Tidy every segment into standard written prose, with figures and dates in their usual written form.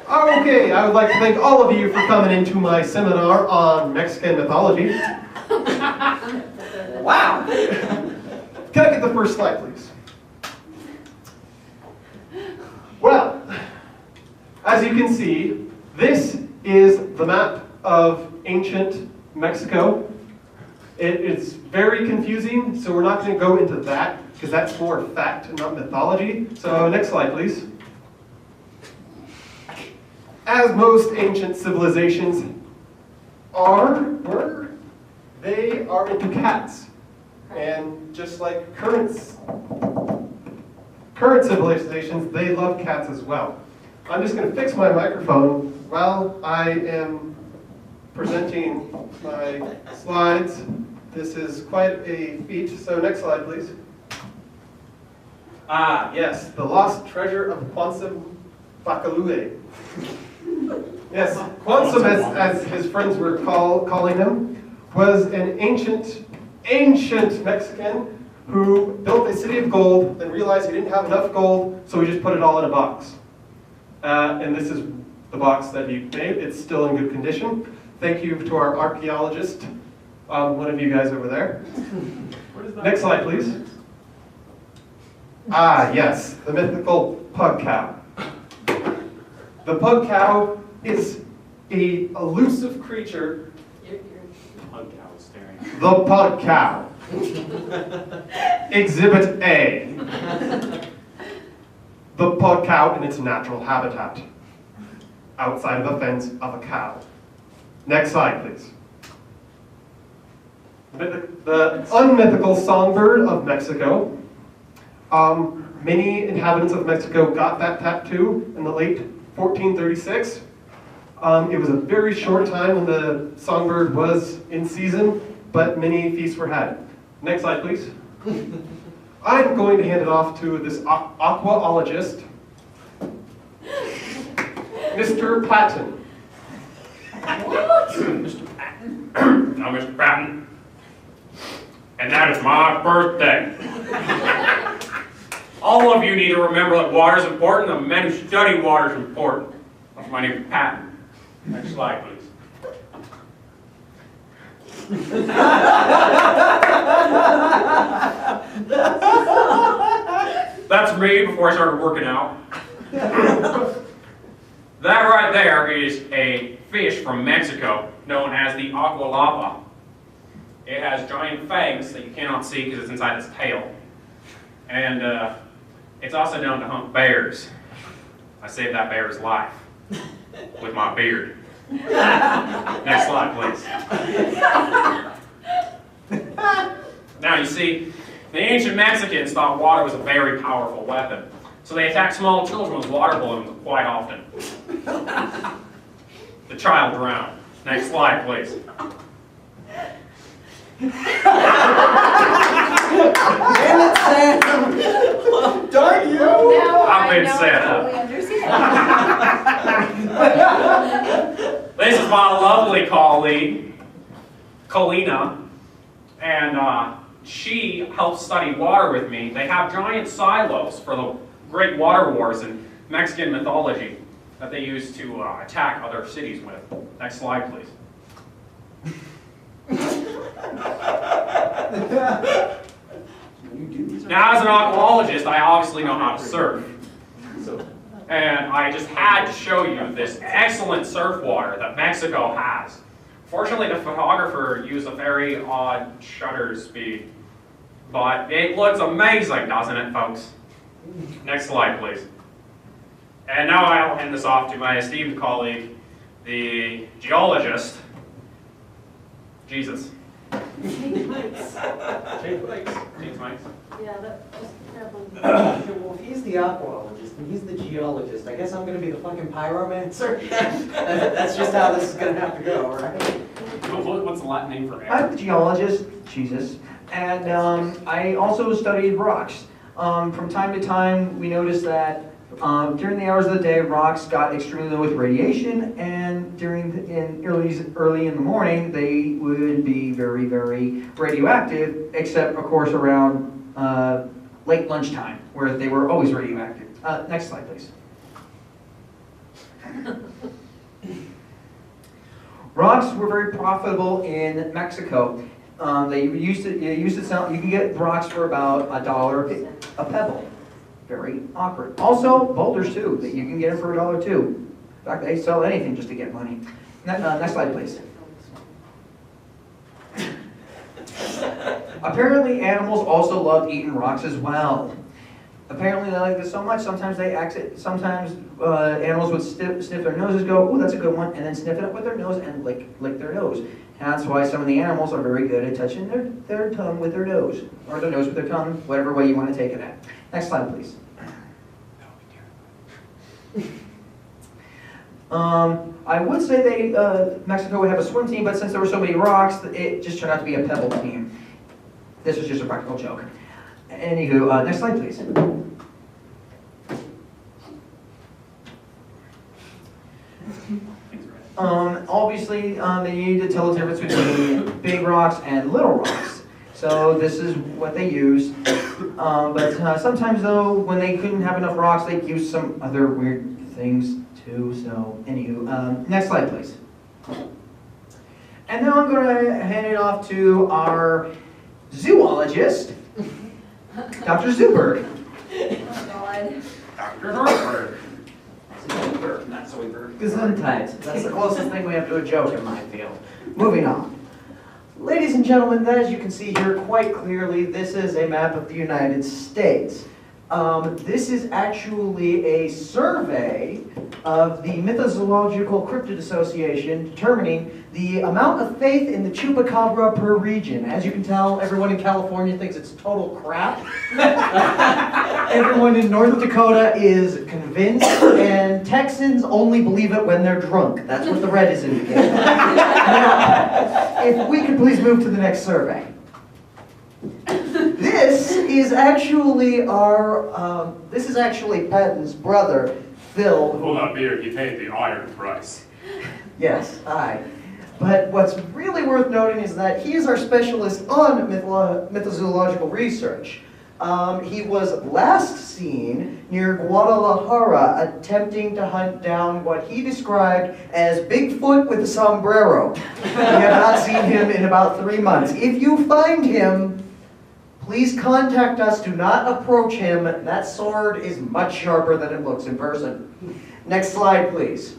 Okay, I would like to thank all of you for coming into my seminar on Mexican mythology. Wow! Can I get the first slide, please? Well, as you can see, this is the map of ancient Mexico. It's very confusing, so we're not going to go into that, because that's more fact and not mythology. So next slide, please. As most ancient civilizations were, they are into cats. And just like current civilizations, they love cats as well. I'm just going to fix my microphone while I am presenting my slides. This is quite a feat. So next slide, please. Ah, yes, the lost treasure of Quantzambacalué. Yes, Quantzam, as his friends were calling him, was an ancient Mexican who built a city of gold, then realized he didn't have enough gold, so he just put it all in a box. And this is the box that he made. It's still in good condition. Thank you to our archaeologist, one of you guys over there. Next slide, please. Ah, yes, the mythical pug cow. The pug cow is a elusive creature. Pug cow is staring. The pug cow. Exhibit A. The pug cow in its natural habitat, outside of a fence of a cow. Next slide, please. The unmythical songbird of Mexico. Many inhabitants of Mexico got that tattoo in the late 1436. It was a very short time when the songbird was in season, but many feasts were had. Next slide, please. I'm going to hand it off to this aquaologist, Mr. Patton. Mr. Patton? Now, Mr. Patton. And that is my birthday. All of you need to remember that water is important. The men who study water is important. That's my name is Patton. Next slide, please. That's me before I started working out. That right there is a fish from Mexico known as the aqualapa. It has giant fangs that you cannot see because it's inside its tail. And it's also known to hunt bears. I saved that bear's life with my beard. Next slide, please. Now you see, the ancient Mexicans thought water was a very powerful weapon. So they attacked small children with water balloons quite often. The child drowned. Next slide, please. Damn it, Sam! Darn you! Now I've been I set up. totally understand. This is my lovely colleague, Colina, and she helps study water with me. They have giant silos for the great water wars in Mexican mythology that they use to attack other cities with. Next slide, please. Now, as an aquaologist, I obviously know how to surf. And I just had to show you this excellent surf water that Mexico has. Fortunately, the photographer used a very odd shutter speed. But it looks amazing, doesn't it, folks? Next slide, please. And now I'll hand this off to my esteemed colleague, the geologist, Jesus. James Mikes. Yeah, that just grab one. Okay, well, if he's the aquaologist and he's the geologist, I guess I'm going to be the fucking pyromancer. That's just how this is going to have to go, right? What's the Latin name for air? I'm the geologist, Jesus, and I also studied rocks. From time to time, we noticed that during the hours of the day, rocks got extremely low with radiation, and early in the morning, they would be very, very radioactive, except, of course, around late lunchtime, where they were always radioactive. Next slide, please. Rocks were very profitable in Mexico. They used to sell. You can get rocks for about $1 a pebble. Very awkward. Also, boulders too. That you can get them for $1 too. In fact, they sell anything just to get money. Next slide, please. Apparently, animals also loved eating rocks as well. Apparently, they like this so much. Sometimes animals would sniff their noses, go, "Oh, that's a good one," and then sniff it up with their nose and lick their nose. And that's why some of the animals are very good at touching their tongue with their nose, or their nose with their tongue, whatever way you want to take it at. Next slide, please. I would say Mexico would have a swim team, but since there were so many rocks, it just turned out to be a pebble team. This was just a practical joke. Anywho, next slide, please. Obviously, they needed to tell the difference between big rocks and little rocks. So this is what they used. But sometimes, though, when they couldn't have enough rocks, they used some other weird things too. So, anywho, next slide, please. And now I'm going to hand it off to our zoologist, Dr. Zuberg. Oh, God. Dr. Northberg. Zuberg, not Zoidberg. Gesundheit. That's the closest thing we have to a joke in my field. Moving on. Ladies and gentlemen, as you can see here quite clearly, this is a map of the United States. This is actually a survey of the Mythological Cryptid Association determining the amount of faith in the chupacabra per region. As you can tell, everyone in California thinks it's total crap. Everyone in North Dakota is convinced, and Texans only believe it when they're drunk. That's what the red is indicating. Now, if we could please move to the next survey. This is actually Patton's brother, Phil. Hold that beer, he paid the iron price. Yes, aye. But what's really worth noting is that he is our specialist on mythozoological research. He was last seen near Guadalajara attempting to hunt down what he described as Bigfoot with a sombrero. We have not seen him in about 3 months. If you find him, please contact us. Do not approach him. That sword is much sharper than it looks in person. Next slide, please.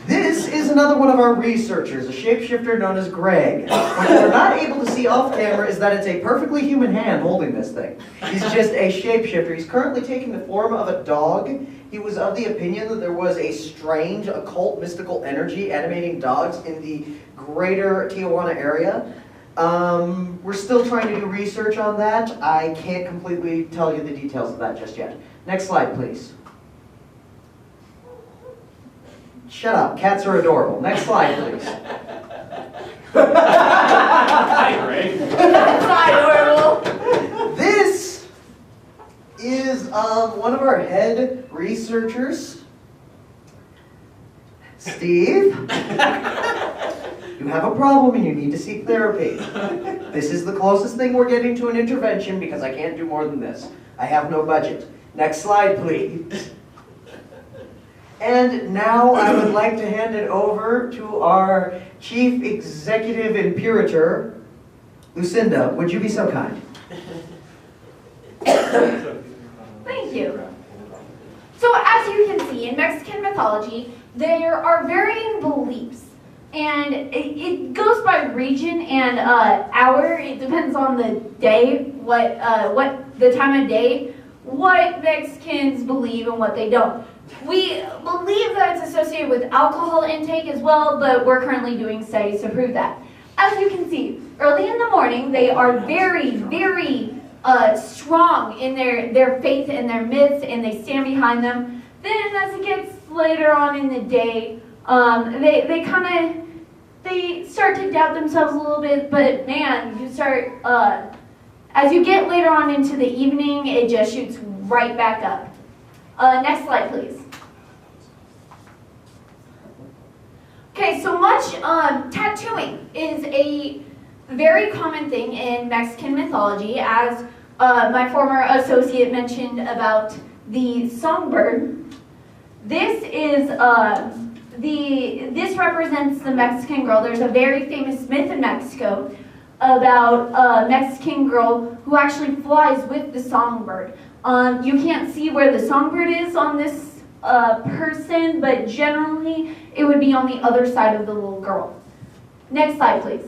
This is another one of our researchers, a shapeshifter known as Greg. What we're not able to see off camera is that it's a perfectly human hand holding this thing. He's just a shapeshifter. He's currently taking the form of a dog. He was of the opinion that there was a strange, occult, mystical energy animating dogs in the greater Tijuana area. We're still trying to do research on that. I can't completely tell you the details of that just yet. Next slide, please. Shut up, cats are adorable. Next slide, please. Hi, Greg. That's not adorable. This is one of our head researchers, Steve. You have a problem and you need to seek therapy. This is the closest thing we're getting to an intervention because I can't do more than this. I have no budget. Next slide, please. And now I would like to hand it over to our Chief Executive Imperator, Lucinda. Would you be so kind? Thank you. So as you can see, in Mexican mythology, there are varying beliefs. And it goes by region and hour. It depends on the day, what the time of day, what Mexicans believe and what they don't. We believe that it's associated with alcohol intake as well, but we're currently doing studies to prove that. As you can see, early in the morning, they are very, very strong in their faith and their myths, and they stand behind them. Then as it gets later on in the day, they start to doubt themselves a little bit, but man, you start, as you get later on into the evening, it just shoots right back up. Next slide, please. Okay, so tattooing is a very common thing in Mexican mythology, as my former associate mentioned about the songbird. This is this represents the Mexican girl. There's a very famous myth in Mexico about a Mexican girl who actually flies with the songbird. You can't see where the songbird is on this person, but generally it would be on the other side of the little girl. Next slide, please.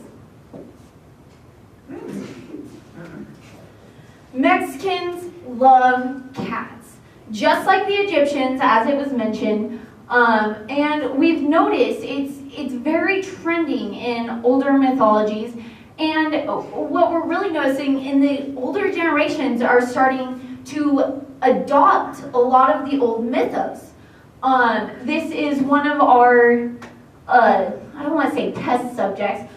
Mexicans love cats, just like the Egyptians, as it was mentioned. And we've noticed it's very trending in older mythologies. And what we're really noticing in the older generations are starting to adopt a lot of the old mythos. This is one of our, I don't want to say test subjects.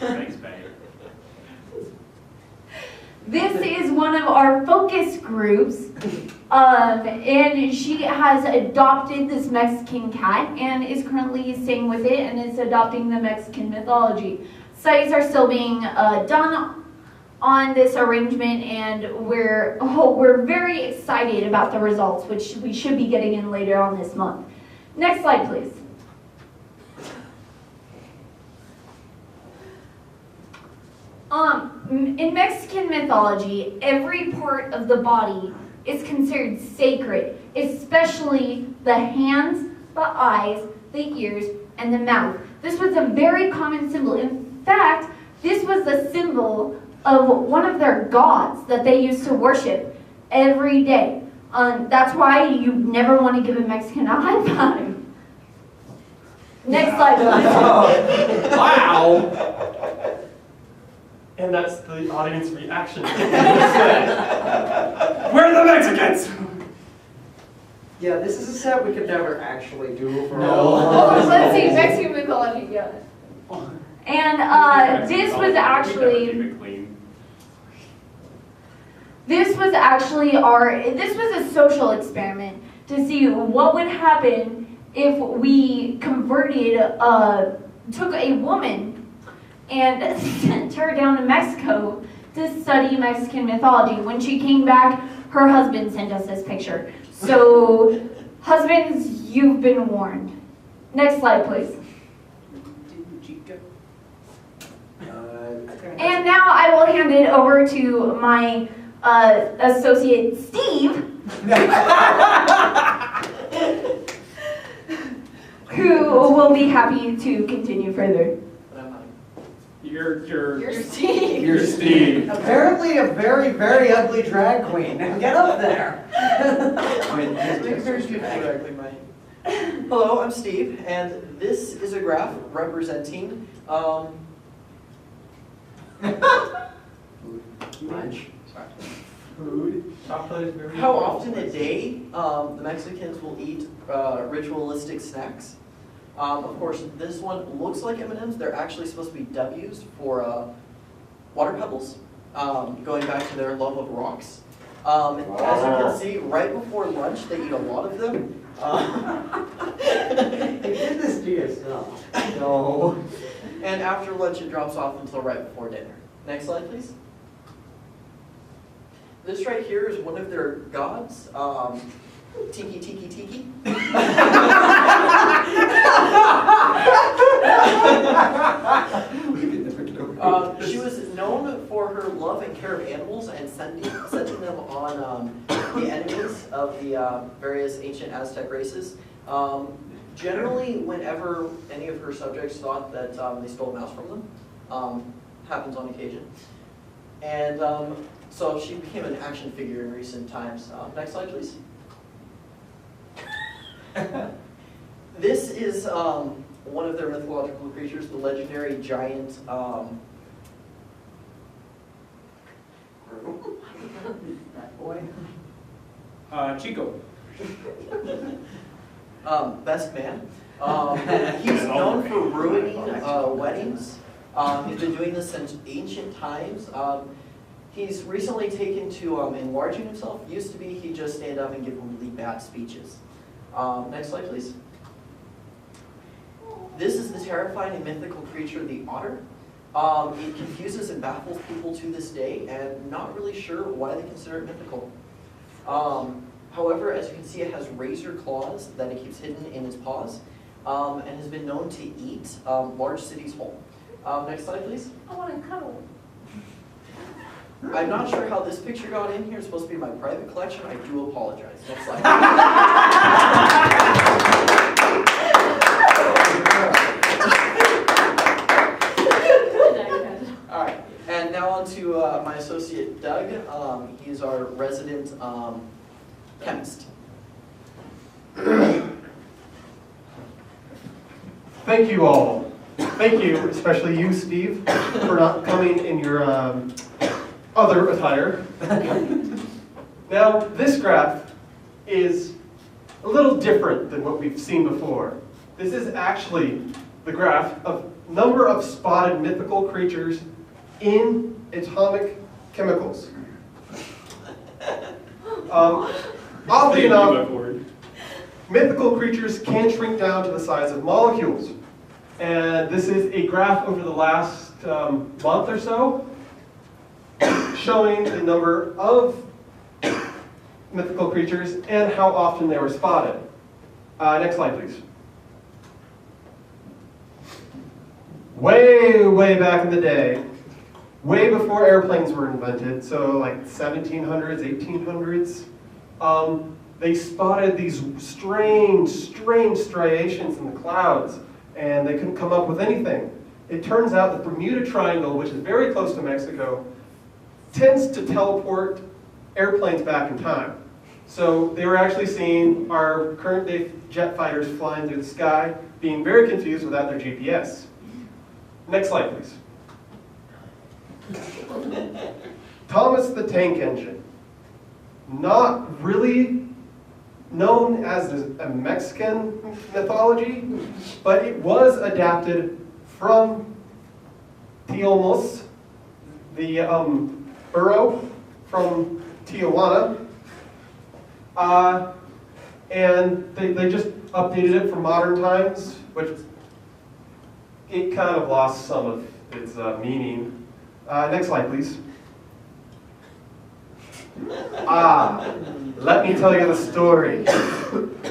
Thanks, babe. This is one of our focus groups, and she has adopted this Mexican cat and is currently staying with it and is adopting the Mexican mythology. Studies are still being done on this arrangement, and we're very excited about the results, which we should be getting in later on this month. Next slide, please. In Mexican mythology, every part of the body is considered sacred, especially the hands, the eyes, the ears, and the mouth. This was a very common symbol. In fact, this was the symbol of one of their gods that they used to worship every day. That's why you never want to give a Mexican a high five. Next slide, please. Wow! And that's the audience reaction. Where are the Mexicans? Yeah, this is a set we could never actually do for No. all. Let's see, Mexican mythology, yeah. And this was actually this was a social experiment to see what would happen if we converted, took a woman and sent her down to Mexico to study Mexican mythology. When she came back, her husband sent us this picture. So, husbands, you've been warned. Next slide, please. And now I will hand it over to my associate, Steve, who will be happy to continue further. You're Steve. You're Steve. Apparently a very, very ugly drag queen. Now get up there. Hello, I'm Steve, and this is a graph representing Lunch. Food. Chocolate is very how often a day the Mexicans will eat ritualistic snacks. Of course, this one looks like M&Ms. They're actually supposed to be W's for water pebbles, going back to their love of rocks. As you can see, right before lunch, they eat a lot of them. You did this to yourself. No. And after lunch, it drops off until right before dinner. Next slide, please. This right here is one of their gods, Tiki Tiki Tiki. She was known for her love and care of animals and sending them on the enemies of the various ancient Aztec races. Generally, whenever any of her subjects thought that they stole a mouse from them, happens on occasion. And so she became an action figure in recent times. Next slide, please. This is one of their mythological creatures, the legendary giant Boy. Chico. best man. He's known for ruining weddings. He's been doing this since ancient times. He's recently taken to enlarging himself. Used to be he'd just stand up and give really bad speeches. Next slide, please. This is the terrifying and mythical creature, the otter. It confuses and baffles people to this day, and not really sure why they consider it mythical. However, as you can see, it has razor claws that it keeps hidden in its paws, and has been known to eat large cities whole. Next slide, please. I want to cuddle. I'm not sure how this picture got in here. It's supposed to be my private collection. I do apologize. Next slide. All right, and now on to my associate Doug. He's our resident chemist. Thank you all. Thank you, especially you, Steve, for not coming in your other attire. Now, this graph is a little different than what we've seen before. This is actually the graph of number of spotted mythical creatures in atomic chemicals. Oddly enough, mythical creatures can shrink down to the size of molecules. And this is a graph over the last month or so, showing the number of mythical creatures and how often they were spotted. Next slide, please. Way back in the day, way before airplanes were invented, so like 1700s, 1800s, they spotted these strange striations in the clouds, and they couldn't come up with anything. It turns out the Bermuda Triangle, which is very close to Mexico, tends to teleport airplanes back in time. So they were actually seeing our current day jet fighters flying through the sky, being very confused without their GPS. Next slide, please. Thomas the Tank Engine. Not really known as a Mexican mythology, but it was adapted from Tiomos, the burrow from Tijuana, and they just updated it for modern times, which it kind of lost some of its meaning. Next slide, please. Let me tell you the story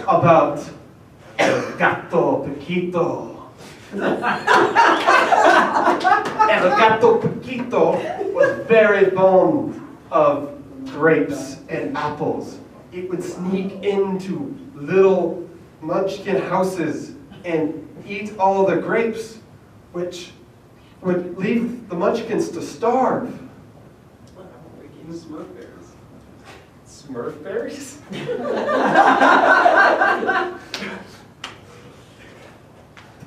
about El Gato Pequito. El Gato Pequito was very fond of grapes and apples. It would sneak into little munchkin houses and eat all the grapes, which would leave the munchkins to starve. Smurf berries. Smurf berries?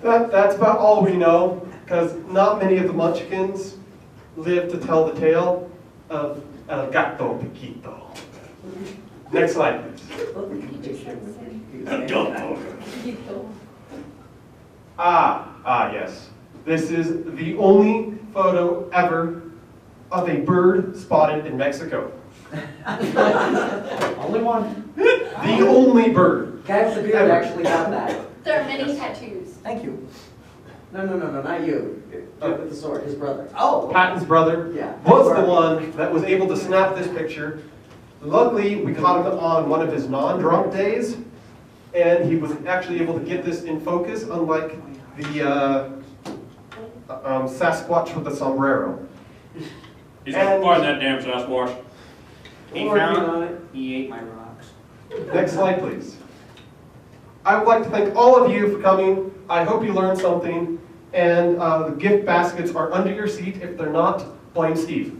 That's about all we know, because not many of the munchkins live to tell the tale of El Gato Pequito. Next slide, please. Yes. This is the only photo ever of a bird spotted in Mexico. Only one. The only bird. Guy with the beard ever. actually got that. There are many tattoos. Thank you. No, not you. Jeff with the sword, his brother. Oh! Patton's brother Yeah. was the one that was able to snap this picture. Luckily, we caught him on one of his non-drunk days, and he was actually able to get this in focus, unlike the Sasquatch with the sombrero. He's gonna find that damn Sasquatch. He found it. He ate my rocks. Next slide, please. I would like to thank all of you for coming. I hope you learned something, and the gift baskets are under your seat. If they're not, blame Steve.